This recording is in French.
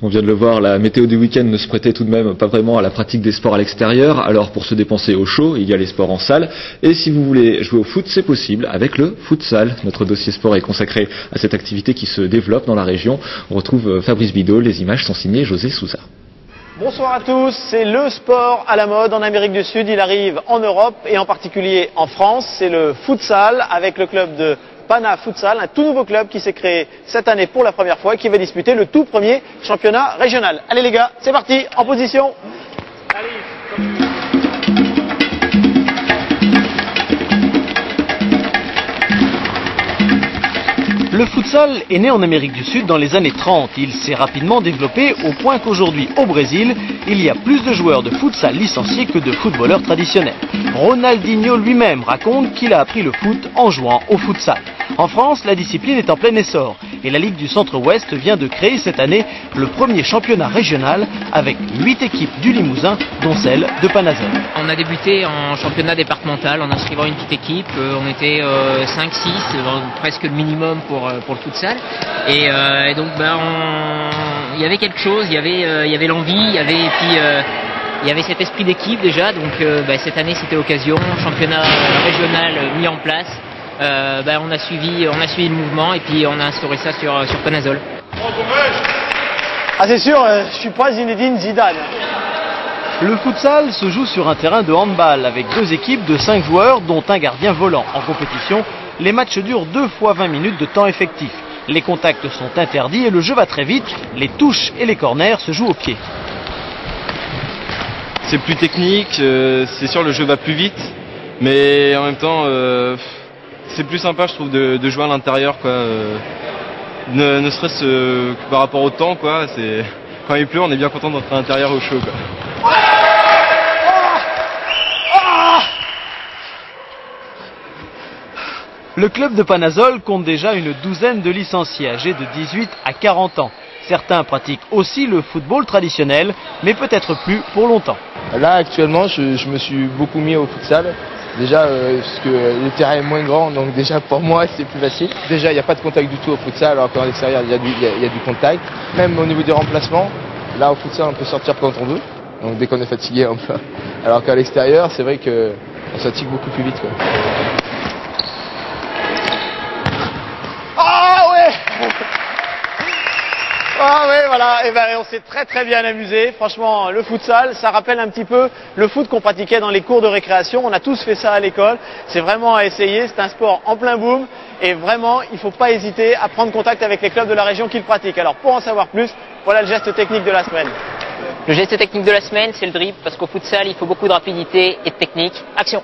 On vient de le voir, la météo du week-end ne se prêtait tout de même pas vraiment à la pratique des sports à l'extérieur. Alors pour se dépenser au chaud, il y a les sports en salle. Et si vous voulez jouer au foot, c'est possible avec le futsal. Notre dossier sport est consacré à cette activité qui se développe dans la région. On retrouve Fabrice Bidot, les images sont signées José Souza. Bonsoir à tous, c'est le sport à la mode en Amérique du Sud, il arrive en Europe et en particulier en France, c'est le futsal avec le club de Pana Futsal, un tout nouveau club qui s'est créé cette année pour la première fois et qui va disputer le tout premier championnat régional. Allez les gars, c'est parti, en position. Le futsal est né en Amérique du Sud dans les années 30. Il s'est rapidement développé au point qu'aujourd'hui, au Brésil, il y a plus de joueurs de futsal licenciés que de footballeurs traditionnels. Ronaldinho lui-même raconte qu'il a appris le foot en jouant au futsal. En France, la discipline est en plein essor et la Ligue du Centre-Ouest vient de créer cette année le premier championnat régional avec 8 équipes du Limousin, dont celle de Panazol. On a débuté en championnat départemental en inscrivant une petite équipe. On était 5-6, presque le minimum pour le futsal. Et donc il y avait quelque chose, il y avait l'envie, il y avait cet esprit d'équipe déjà. Donc cette année c'était l'occasion, championnat régional mis en place. On a suivi le mouvement et puis on a instauré ça sur Panazol. Ah c'est sûr, je suis pas Zinedine Zidane. Le futsal se joue sur un terrain de handball avec 2 équipes de 5 joueurs dont un gardien volant. En compétition, les matchs durent 2 fois 20 minutes de temps effectif. Les contacts sont interdits et le jeu va très vite. Les touches et les corners se jouent au pied. C'est plus technique, c'est sûr le jeu va plus vite, mais en même temps c'est plus sympa je trouve de jouer à l'intérieur quoi. Ne serait-ce que par rapport au temps quoi, quand il pleut on est bien content d'entrer à l'intérieur au chaud quoi. Le club de Panazol compte déjà une douzaine de licenciés âgés de 18 à 40 ans. Certains pratiquent aussi le football traditionnel, mais peut-être plus pour longtemps. Là actuellement je me suis beaucoup mis au futsal. Déjà parce que le terrain est moins grand, donc déjà pour moi c'est plus facile. Déjà il n'y a pas de contact du tout au futsal, alors qu'à l'extérieur il y a du contact. Même au niveau des remplacements, là au futsal on peut sortir quand on veut, donc dès qu'on est fatigué on peut. Alors qu'à l'extérieur c'est vrai qu'on se fatigue beaucoup plus vite quoi. Ah ouais voilà, et on s'est très bien amusé. Franchement, le futsal, ça rappelle un petit peu le foot qu'on pratiquait dans les cours de récréation. On a tous fait ça à l'école. C'est vraiment à essayer. C'est un sport en plein boom. Et vraiment, il ne faut pas hésiter à prendre contact avec les clubs de la région qui le pratiquent. Alors pour en savoir plus, voilà le geste technique de la semaine. Le geste technique de la semaine, c'est le dribble, parce qu'au futsal, il faut beaucoup de rapidité et de technique. Action!